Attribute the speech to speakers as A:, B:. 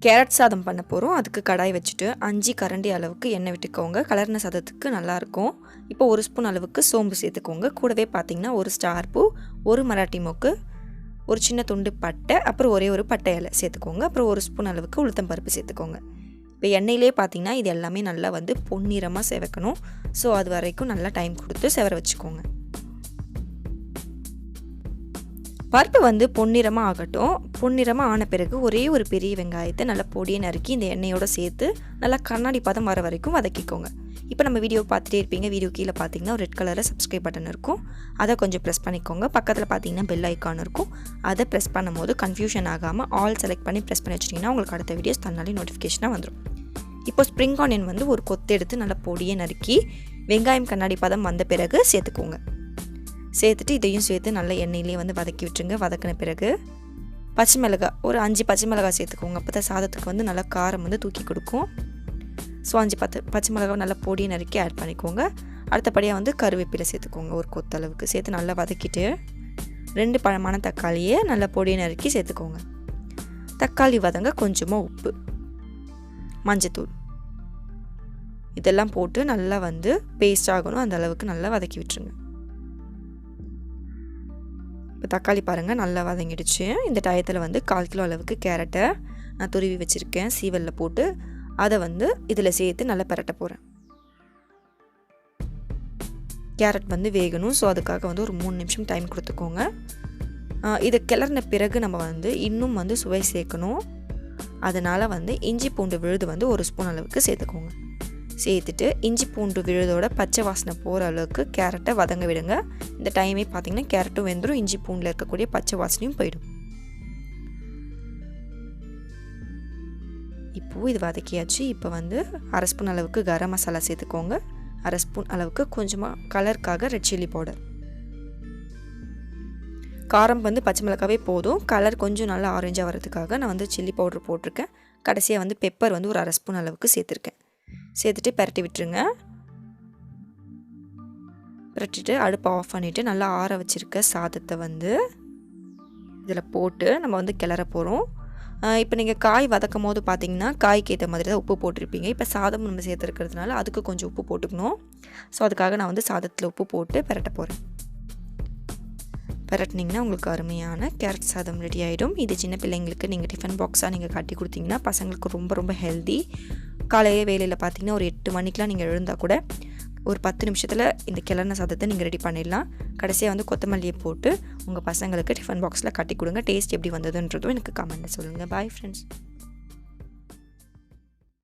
A: Carrot சாதம் பண்ண போகிறோம். அதுக்கு கடாய் வச்சுட்டு 5 கரண்டி அளவுக்கு எண்ணெய் விட்டுக்கோங்க. கலர்ன சாதத்துக்கு நல்லாயிருக்கும். இப்போ 1 ஸ்பூன் அளவுக்கு சோம்பு சேர்த்துக்கோங்க. கூடவே பார்த்திங்கன்னா 1 ஸ்டார் பூ, 1 மராட்டி மொக்கு, ஒரு சின்ன துண்டு பட்டை, அப்புறம் ஒரே ஒரு பட்டை இலை சேர்த்துக்கோங்க. அப்புறம் 1 ஸ்பூன் அளவுக்கு உளுத்தம் பருப்பு சேர்த்துக்கோங்க. இப்போ எண்ணெயிலே பார்த்திங்கன்னா இது எல்லாமே நல்லா வந்து பொன்னிறமாக செவக்கணும். ஸோ அது வரைக்கும் நல்லா டைம் கொடுத்து செவர வச்சுக்கோங்க. பருப்பு வந்து பொன்னிறமாக ஆகட்டும். பொன்னிறமாக ஆன பிறகு ஒரே ஒரு பெரிய வெங்காயத்தை நல்லா பொடியை நறுக்கி இந்த எண்ணெயோடு சேர்த்து நல்லா கண்ணாடி பதம் வர வரைக்கும் வதக்கிக்கோங்க. இப்போ நம்ம வீடியோ பார்த்துட்டே இருப்பீங்க. வீடியோ கீழே பார்த்தீங்கன்னா ஒரு ரெட் கலரில் சப்ஸ்கிரைப் பட்டன் இருக்கும். அதை கொஞ்சம் ப்ரெஸ் பண்ணிக்கோங்க. பக்கத்தில் பார்த்தீங்கன்னா பெல் ஐக்கான் இருக்கும். அதை ப்ரெஸ் பண்ணும்போது கன்ஃபியூஷன் ஆகாமல் ஆல் செலக்ட் பண்ணி ப்ரெஸ் பண்ணி வச்சிட்டிங்கன்னா உங்களுக்கு அடுத்த வீடியோஸ் தன்னாலே நோட்டிஃபிகேஷனாக வந்துடும். இப்போ ஸ்ப்ரிங் ஆனியன் வந்து ஒரு கொத்து எடுத்து நல்லா பொடியை நறுக்கி வெங்காயம் கண்ணாடி பதம் வந்த பிறகு சேர்த்துக்கோங்க. சேர்த்துட்டு இதையும் சேர்த்து நல்லா எண்ணெயிலே வந்து வதக்கி விட்டுருங்க. வதக்கின பிறகு பச்சை மிளகாய் ஒரு 5 பச்சை மிளகாய் சேர்த்துக்கோங்க. அப்போ தான் சாதத்துக்கு வந்து நல்லா காரம் வந்து தூக்கி கொடுக்கும். ஸோ 5 பச்சை மிளகாய் நல்லா பொடியை நறுக்கி ஆட் பண்ணிக்கோங்க. அடுத்தபடியாக வந்து கருவேப்பிலை சேர்த்துக்கோங்க. ஒரு கொத்தளவுக்கு சேர்த்து நல்லா வதக்கிட்டு 2 பழமான தக்காளியை நல்லா பொடியை நறுக்கி சேர்த்துக்கோங்க. தக்காளி வதங்க கொஞ்சமாக உப்பு, மஞ்சத்தூள் இதெல்லாம் போட்டு நல்லா வந்து பேஸ்ட் ஆகணும். அந்த அளவுக்கு நல்லா வதக்கி விட்டுருங்க. இப்போ தக்காளி பாருங்கள் நல்லா வதங்கிடுச்சு. இந்த டயத்தில் வந்து 1/4 கிலோ அளவுக்கு கேரட்டை நான் துருவி வச்சுருக்கேன். சீவலில் போட்டு அதை வந்து இதில் சேர்த்து நல்லா பரட்ட போகிறேன். கேரட் வந்து வேகணும். ஸோ அதுக்காக வந்து ஒரு 3 நிமிஷம் டைம் கொடுத்துக்கோங்க. இதை கிளறின பிறகு நம்ம வந்து இன்னும் வந்து சுவை சேர்க்கணும். அதனால் வந்து இஞ்சி பூண்டு விழுது வந்து 1 ஸ்பூன் அளவுக்கு சேர்த்துக்கோங்க. சேர்த்துட்டு இஞ்சி பூண்டு விழுதோட பச்சை வாசனை போகிற அளவுக்கு கேரட்டை வதங்க விடுங்க. இந்த டைமே பார்த்திங்கன்னா கேரட்டும் வெந்துடும், இஞ்சி பூண்டில் இருக்கக்கூடிய பச்சை வாசனையும் போயிடும். இப்போது இது வதக்கியாச்சு. இப்போ வந்து 1/2 ஸ்பூன் அளவுக்கு கரம் மசாலா சேர்த்துக்கோங்க. 1/2 ஸ்பூன் அளவுக்கு கொஞ்சமாக கலருக்காக ரெட் சில்லி பவுடர். காரம் வந்து பச்சை மிளகாவே போதும். கலர் கொஞ்சம் நல்லா ஆரஞ்சாக வரதுக்காக நான் வந்து சில்லி பவுடர் போட்டிருக்கேன். கடைசியாக வந்து பெப்பர் வந்து ஒரு 1/2 ஸ்பூன் அளவுக்கு சேர்த்துருக்கேன். சேர்த்துட்டு பரட்டி விட்டுருங்க. பரட்டிட்டு அடுப்பை ஆஃப் பண்ணிவிட்டு நல்லா ஆற வச்சுருக்க சாதத்தை வந்து இதில் போட்டு நம்ம வந்து கிளற போகிறோம். இப்போ நீங்கள் காய் வதக்கும் போது பார்த்தீங்கன்னா காய்க்கு ஏற்ற மாதிரி தான் உப்பு போட்டிருப்பீங்க. இப்போ சாதம் நம்ம சேர்த்துருக்கிறதுனால அதுக்கு கொஞ்சம் உப்பு போட்டுக்கணும். ஸோ அதுக்காக நான் வந்து சாதத்தில் உப்பு போட்டு பரட்ட போகிறேன். பரட்டினீங்கன்னா உங்களுக்கு அருமையான கேரட் சாதம் ரெடி ஆகிடும். இது சின்ன பிள்ளைங்களுக்கு நீங்கள் டிஃபன் பாக்ஸாக நீங்கள் கட்டி கொடுத்தீங்கன்னா பசங்களுக்கு ரொம்ப ரொம்ப ஹெல்தி. காலையே வேலையில் பார்த்தீங்கன்னா ஒரு 8 மணிக்கெலாம் நீங்கள் எழுந்தால் கூட ஒரு 10 நிமிஷத்தில் இந்த கிளறின சாதத்தை நீங்கள் ரெடி பண்ணிடலாம். கடைசியாக வந்து கொத்தமல்லியை போட்டு உங்கள் பசங்களுக்கு டிஃபன் பாக்ஸில் கட்டி கொடுங்க. டேஸ்ட் எப்படி வந்ததுன்றதும் எனக்கு கமெண்ட்டில் சொல்லுங்கள். Bye friends.